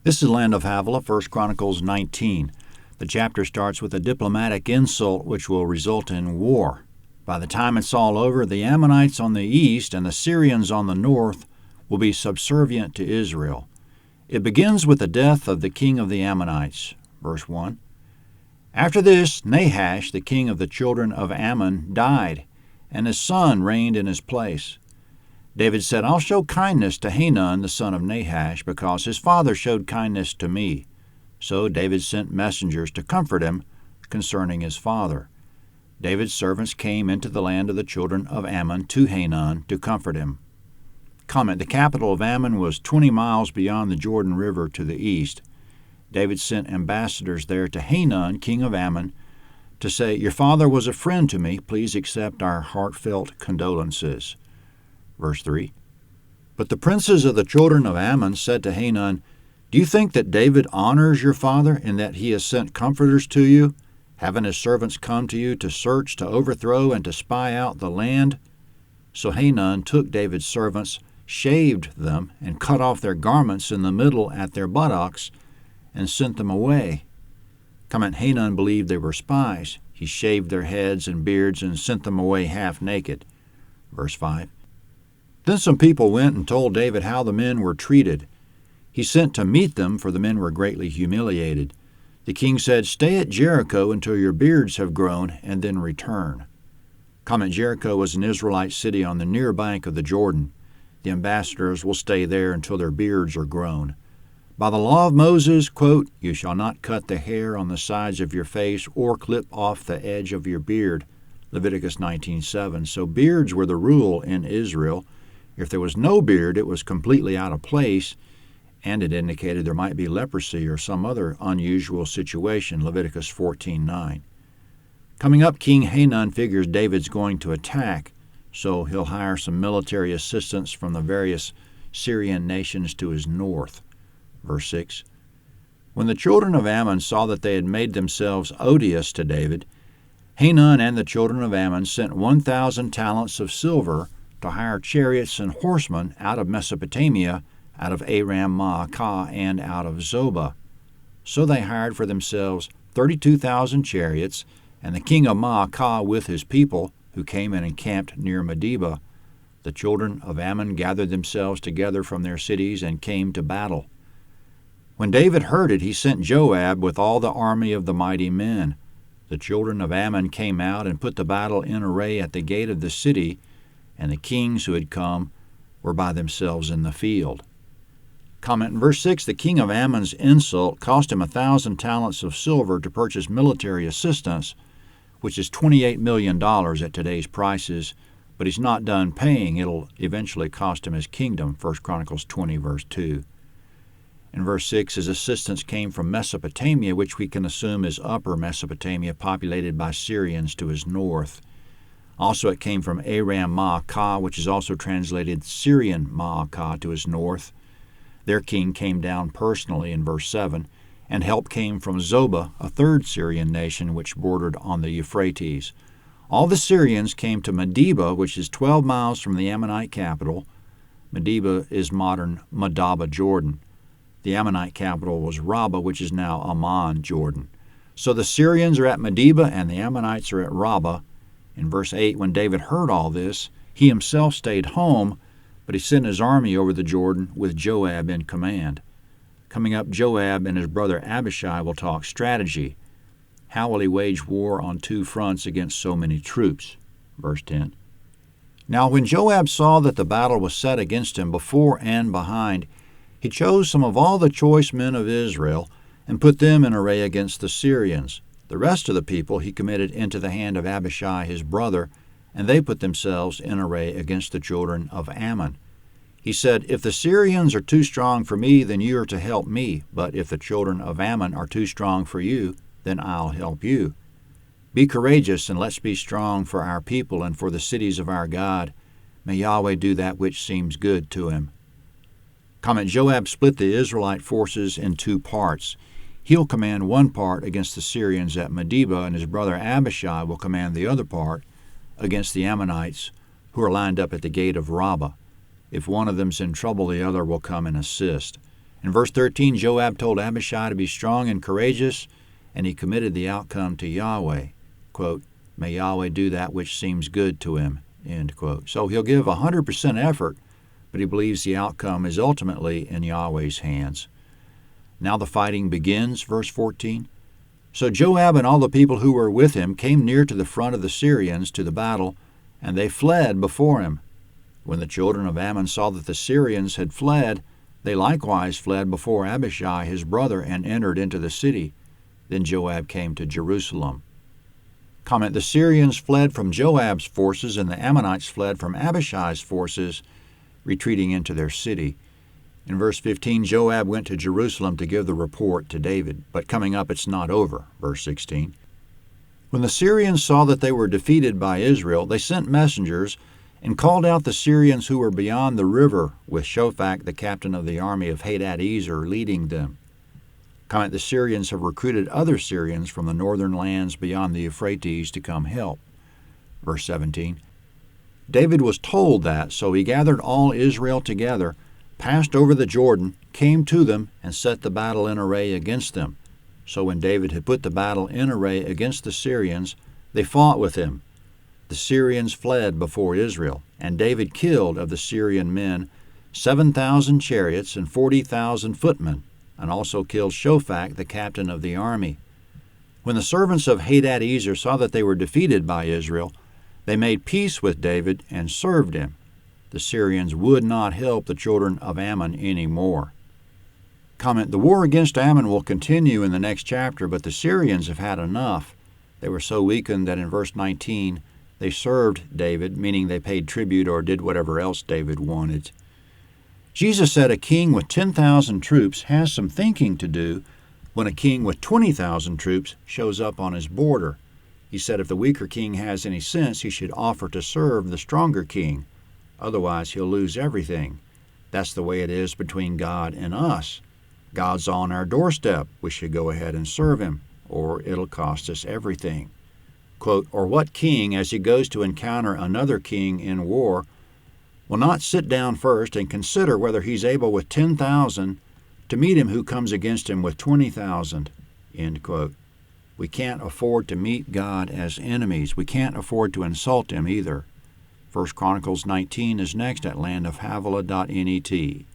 This is Land of Havilah, 1 Chronicles 19. The chapter starts with a diplomatic insult which will result in war. By the time it's all over, the Ammonites on the east and the Syrians on the north will be subservient to Israel. It begins with the death of the king of the Ammonites. Verse 1. After this, Nahash, the king of the children of Ammon, died, and his son reigned in his place. David said, I'll show kindness to Hanun, the son of Nahash, because his father showed kindness to me. So David sent messengers to comfort him concerning his father. David's servants came into the land of the children of Ammon to Hanun to comfort him. Comment: the capital of Ammon was 20 miles beyond the Jordan River to the east. David sent ambassadors there to Hanun, king of Ammon, to say, Your father was a friend to me. Please accept our heartfelt condolences. Verse 3. But the princes of the children of Ammon said to Hanun, Do you think that David honors your father in that he has sent comforters to you? Haven't his servants come to you to search, to overthrow, and to spy out the land? So Hanun took David's servants, shaved them, and cut off their garments in the middle at their buttocks, and sent them away. Comment: Hanun believed they were spies. He shaved their heads and beards and sent them away half naked. Verse 5. Then some people went and told David how the men were treated. He sent to meet them, for the men were greatly humiliated. The king said, Stay at Jericho until your beards have grown, and then return. Comment: Jericho was an Israelite city on the near bank of the Jordan. The ambassadors will stay there until their beards are grown. By the law of Moses, quote, You shall not cut the hair on the sides of your face or clip off the edge of your beard. Leviticus 19:7. So beards were the rule in Israel. If there was no beard, it was completely out of place, and it indicated there might be leprosy or some other unusual situation, Leviticus 14:9. Coming up, King Hanun figures David's going to attack, so he'll hire some military assistance from the various Syrian nations to his north. Verse 6. When the children of Ammon saw that they had made themselves odious to David, Hanun and the children of Ammon sent 1,000 talents of silver to hire chariots and horsemen out of Mesopotamia, out of Aram-Maacah, and out of Zobah. So they hired for themselves 32,000 chariots, and the king of Maacah with his people, who came and encamped near Medeba. The children of Ammon gathered themselves together from their cities and came to battle. When David heard it, he sent Joab with all the army of the mighty men. The children of Ammon came out and put the battle in array at the gate of the city, and the kings who had come were by themselves in the field. Comment in verse 6, the king of Ammon's insult cost him 1,000 talents of silver to purchase military assistance, which is $28 million at today's prices, but he's not done paying. It'll eventually cost him his kingdom, 1 Chronicles 20, verse 2. In verse 6, his assistance came from Mesopotamia, which we can assume is Upper Mesopotamia, populated by Syrians to his north. Also, it came from Aram-Maacah, which is also translated Syrian Maacah, to his north. Their king came down personally in verse 7, and help came from Zobah, a third Syrian nation which bordered on the Euphrates. All the Syrians came to Medeba, which is 12 miles from the Ammonite capital. Medeba is modern Madaba, Jordan. The Ammonite capital was Rabbah, which is now Amman, Jordan. So the Syrians are at Medeba, and the Ammonites are at Rabbah. In verse 8, when David heard all this, he himself stayed home, but he sent his army over the Jordan with Joab in command. Coming up, Joab and his brother Abishai will talk strategy. How will he wage war on two fronts against so many troops? Verse 10. Now when Joab saw that the battle was set against him before and behind, he chose some of all the choice men of Israel and put them in array against the Syrians. The rest of the people he committed into the hand of Abishai his brother, and they put themselves in array against the children of Ammon. He said, If the Syrians are too strong for me, then you are to help me. But if the children of Ammon are too strong for you, then I'll help you. Be courageous, and let's be strong for our people and for the cities of our God. May Yahweh do that which seems good to him. Comment: Joab split the Israelite forces in two parts. He'll command one part against the Syrians at Medeba, and his brother Abishai will command the other part against the Ammonites, who are lined up at the gate of Rabbah. If one of them's in trouble, the other will come and assist. In verse 13, Joab told Abishai to be strong and courageous, and he committed the outcome to Yahweh. Quote, "May Yahweh do that which seems good to him." End quote. So he'll give 100% effort, but he believes the outcome is ultimately in Yahweh's hands. Now the fighting begins, verse 14. So Joab and all the people who were with him came near to the front of the Syrians to the battle, and they fled before him. When the children of Ammon saw that the Syrians had fled, they likewise fled before Abishai his brother and entered into the city. Then Joab came to Jerusalem. Comment, the Syrians fled from Joab's forces, and the Ammonites fled from Abishai's forces, retreating into their city. In verse 15, Joab went to Jerusalem to give the report to David, but coming up it's not over. Verse 16. When the Syrians saw that they were defeated by Israel, they sent messengers and called out the Syrians who were beyond the river, with Shophak, the captain of the army of Hadadezer, leading them. Comment, the Syrians have recruited other Syrians from the northern lands beyond the Euphrates to come help. Verse 17. David was told that, so he gathered all Israel together, passed over the Jordan, came to them, and set the battle in array against them. So when David had put the battle in array against the Syrians, they fought with him. The Syrians fled before Israel, and David killed of the Syrian men 7,000 chariots and 40,000 footmen, and also killed Shophak, the captain of the army. When the servants of Hadadezer saw that they were defeated by Israel, they made peace with David and served him. The Syrians would not help the children of Ammon any more. Comment, the war against Ammon will continue in the next chapter, but the Syrians have had enough. They were so weakened that in verse 19, they served David, meaning they paid tribute or did whatever else David wanted. Jesus said a king with 10,000 troops has some thinking to do when a king with 20,000 troops shows up on his border. He said if the weaker king has any sense, he should offer to serve the stronger king. Otherwise, he'll lose everything. That's the way it is between God and us. God's on our doorstep. We should go ahead and serve him, or it'll cost us everything. Quote, or what king, as he goes to encounter another king in war, will not sit down first and consider whether he's able with 10,000 to meet him who comes against him with 20,000, end quote. We can't afford to meet God as enemies. We can't afford to insult him either. 1 Chronicles 19 is next at landofhavilah.net.